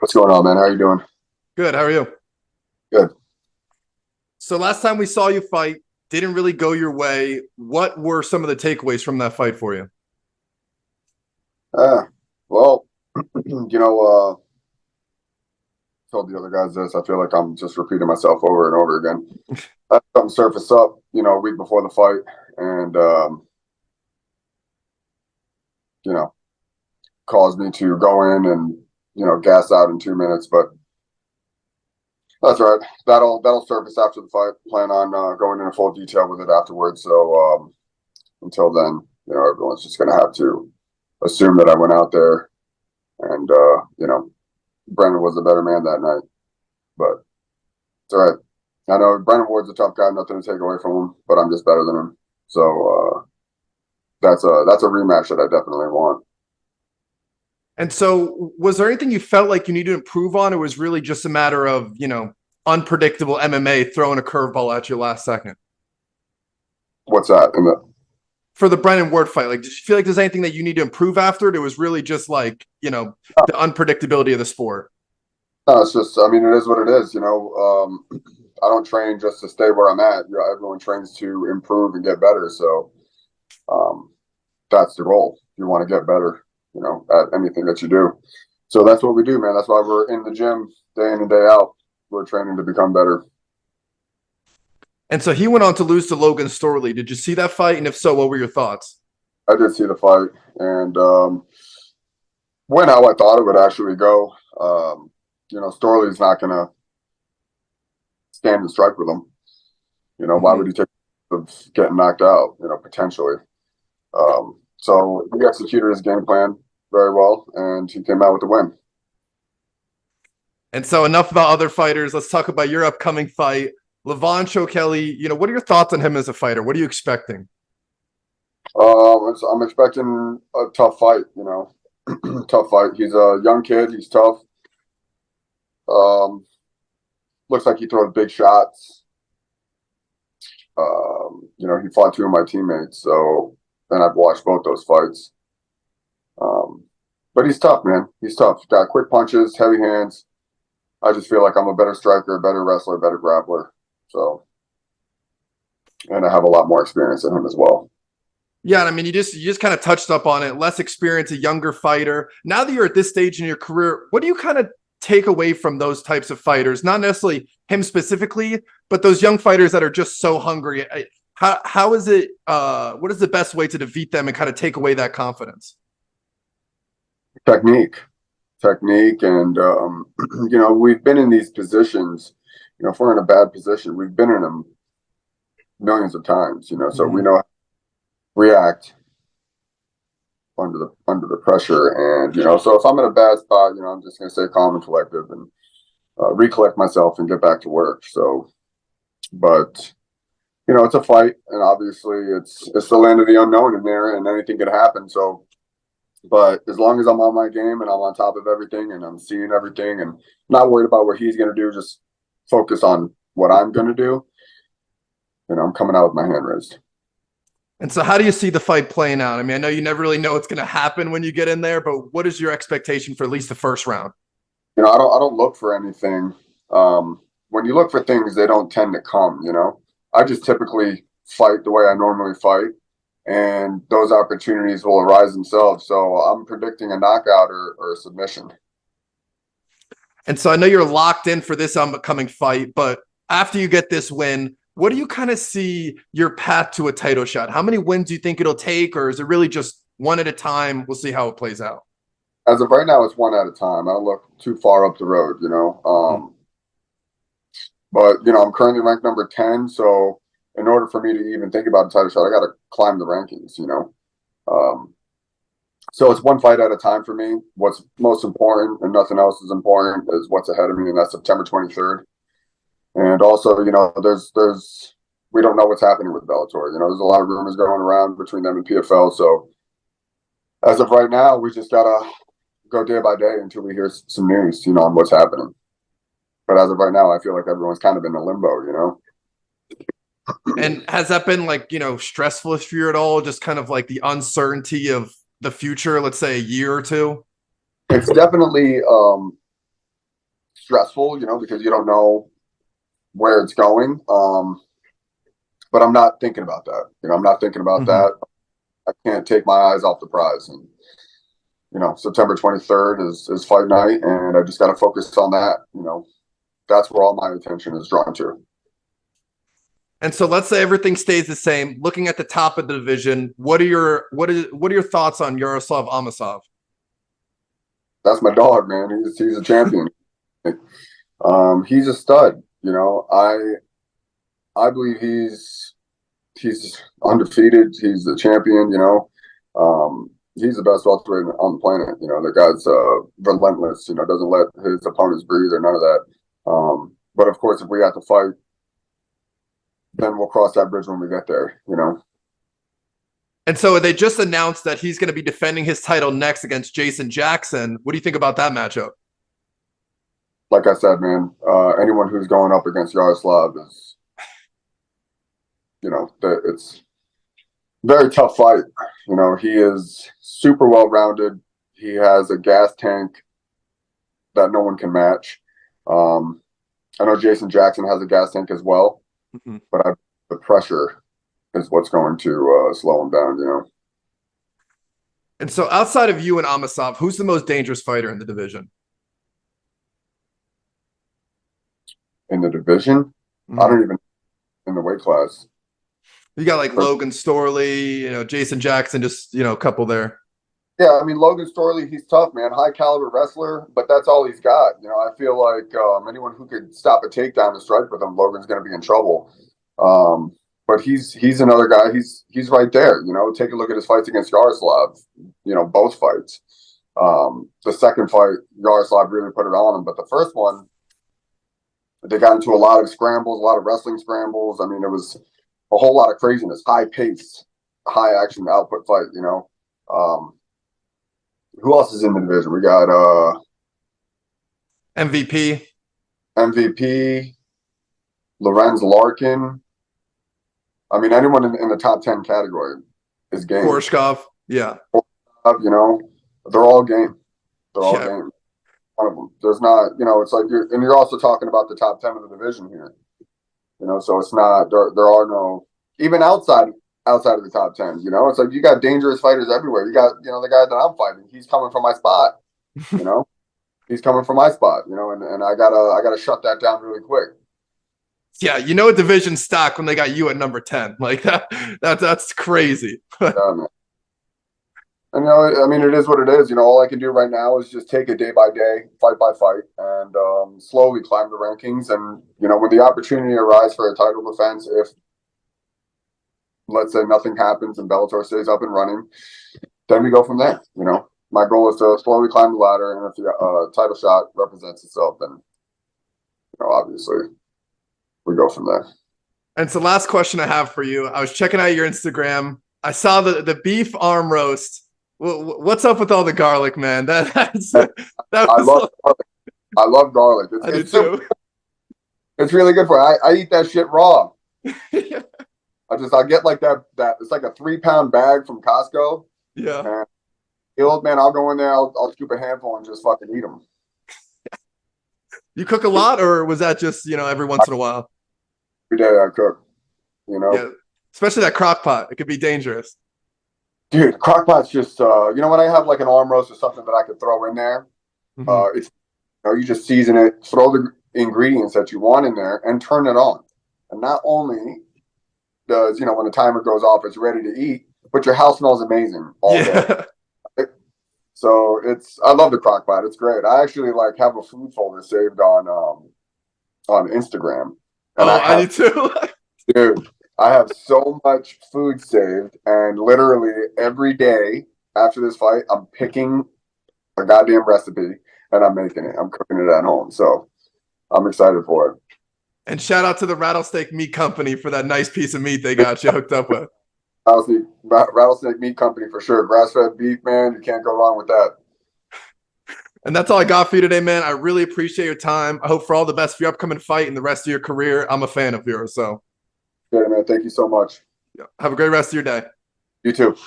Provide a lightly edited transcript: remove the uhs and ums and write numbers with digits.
What's going on, man? How you doing? Good. How are you? Good. So last time we saw you fight, didn't really go your way. What were some of the takeaways from that fight for you? Uh, well, you know, told the other guys this. I feel like I'm just repeating myself over and over again. Something surfaced up, a week before the fight, and you know, caused me to go in and gas out in 2 minutes. But that's all right. That'll surface after the fight. Plan on going into full detail with it afterwards. So until then, everyone's just gonna have to assume that I went out there and Brennan was the better man that night. But it's all right. I know Brennan Ward's a tough guy, nothing to take away from him, but I'm just better than him. So that's a rematch that I definitely want. And so was there anything you felt like you needed to improve on? Or was really just a matter of, unpredictable MMA throwing a curveball at you last second? What's that? For the Brennan Ward fight, like, did you feel like there's anything that you need to improve after it? It was really just like, the unpredictability of the sport. No, it's just, I mean, it is what it is. I don't train just to stay where I'm at. Everyone trains to improve and get better. So that's the goal. You want to get better, at anything that you do. So that's what we do, man. That's why we're in the gym day in and day out. We're training to become better. And so he went on to lose to Logan Storley. Did you see that fight? And if so, what were your thoughts? I did see the fight, and went how I thought it would actually go. Storley's not going to stand and strike with him. Why would he take of getting knocked out, potentially? So he executed his game plan very well, and he came out with the win. And so enough about other fighters. Let's talk about your upcoming fight. Levan Chokheli, what are your thoughts on him as a fighter? What are you expecting? I'm expecting a tough fight, tough fight. He's a young kid. He's tough. Looks like he throws big shots. He fought two of my teammates, so then I've watched both those fights. But he's tough, man. He's tough. Got quick punches, heavy hands. I just feel like I'm a better striker, better wrestler, better grappler. So, and I have a lot more experience than him as well. Yeah, I mean, you just kind of touched up on it. Less experience, a younger fighter. Now that you're at this stage in your career, what do you kind of take away from those types of fighters? Not necessarily him specifically, but those young fighters that are just so hungry. How is it? What is the best way to defeat them and kind of take away that confidence? Technique, and we've been in these positions. If we're in a bad position, we've been in them millions of times. So we know how to react under the pressure. And so if I'm in a bad spot, I'm just gonna stay calm and collective and recollect myself and get back to work. So, but it's a fight, and obviously it's the land of the unknown in there, and anything could happen. So, but as long as I'm on my game and I'm on top of everything and I'm seeing everything and not worried about what he's gonna do, just focus on what I'm gonna do. I'm coming out with my hand raised. And so how do you see the fight playing out? I mean, I know you never really know what's going to happen when you get in there, but what is your expectation for at least the first round? I don't look for anything. When you look for things, they don't tend to come, I just typically fight the way I normally fight, and those opportunities will arise themselves. So I'm predicting a knockout or a submission. And so I know you're locked in for this upcoming fight, but after you get this win, what do you kind of see your path to a title shot? How many wins do you think it'll take, or is it really just one at a time? We'll see how it plays out. As of right now, it's one at a time. I don't look too far up the road, But I'm currently ranked number 10, so in order for me to even think about a title shot, I got to climb the rankings, So it's one fight at a time for me. What's most important, and nothing else is important, is what's ahead of me, and that's September 23rd. And also, there's we don't know what's happening with Bellator. There's a lot of rumors going around between them and PFL. So as of right now, we just gotta go day by day until we hear some news, on what's happening. But as of right now, I feel like everyone's kind of in a limbo, And has that been stressful for you at all? Just kind of like the uncertainty of the future, let's say a year or two? It's definitely stressful, because you don't know where it's going. But I'm not thinking about that. I'm not thinking about that. I can't take my eyes off the prize. And, September 23rd is fight night, and I just got to focus on that. That's where all my attention is drawn to. And so let's say everything stays the same. Looking at the top of the division, what are your thoughts on Yaroslav Amosov? That's my dog, man. He's a champion. He's a stud. I believe he's undefeated. He's the champion. He's the best welterweight on the planet. The guy's relentless. Doesn't let his opponents breathe or none of that. But of course, if we have to fight, then we'll cross that bridge when we get there. And so they just announced that he's going to be defending his title next against Jason Jackson. What do you think about that matchup? Like I said, man, anyone who's going up against Yaroslav is, it's a very tough fight. He is super well-rounded. He has a gas tank that no one can match. I know Jason Jackson has a gas tank as well, but the pressure is what's going to slow him down, And so outside of you and Amosov, who's the most dangerous fighter in the division? In the division? I don't even in the weight class. You got like Logan Storley, Jason Jackson, just, a couple there. Yeah, I mean, Logan Storley, he's tough, man. High caliber wrestler, but that's all he's got. I feel like anyone who could stop a takedown and strike with him, Logan's going to be in trouble. But he's another guy. He's right there. Take a look at his fights against Yaroslav. Both fights. The second fight, Yaroslav really put it on him, but the first one, they got into a lot of scrambles, a lot of wrestling scrambles. I mean, it was a whole lot of craziness, high pace, high action output fight. Who else is in the division? We got MVP, Lorenz Larkin. I mean, anyone in the top 10 category is game. Korshkov, yeah. They're all game. They're all game. One of them. There's not, it's like you're also talking about the top 10 of the division here. So it's not, there are no, even outside of the top 10, it's like you got dangerous fighters everywhere. You got, the guy that I'm fighting, he's coming from my spot, he's coming from my spot, and I gotta shut that down really quick. Yeah. A division stock when they got you at number 10, like that's crazy. Yeah, man. And, I mean, it is what it is. All I can do right now is just take it day by day, fight by fight, and slowly climb the rankings. And, when the opportunity arises for a title defense, if, let's say, nothing happens and Bellator stays up and running, then we go from there. My goal is to slowly climb the ladder. And if the title shot represents itself, then, obviously, we go from there. And so last question I have for you. I was checking out your Instagram. I saw the beef arm roast. What's up with all the garlic, man? I love garlic. I love garlic. I do too. It's really good for you. I eat that shit raw. I get like that it's like a 3-pound bag from Costco. Yeah. And the old man, I'll go in there, I'll scoop a handful and just fucking eat them. You cook a lot, or was that just, every once in a while? Every day I cook, Yeah. Especially that crock pot. It could be dangerous. Dude, crock pot's just, when I have like an arm roast or something that I could throw in there, it's, you just season it, throw the ingredients that you want in there and turn it on. And not only does, when the timer goes off, it's ready to eat, but your house smells amazing all day. So I love the crock pot. It's great. I actually have a food folder saved on Instagram. And I do too. Dude, I have so much food saved, and literally every day after this fight, I'm picking a goddamn recipe and I'm making it. I'm cooking it at home. So I'm excited for it. And shout out to the Rattlesnake Meat Company for that nice piece of meat they got you hooked up with. Rattlesnake Meat Company for sure. Grass-fed beef, man. You can't go wrong with that. And that's all I got for you today, man. I really appreciate your time. I hope for all the best for your upcoming fight and the rest of your career. I'm a fan of yours. So, yeah, man. Thank you so much. Have a great rest of your day. You too.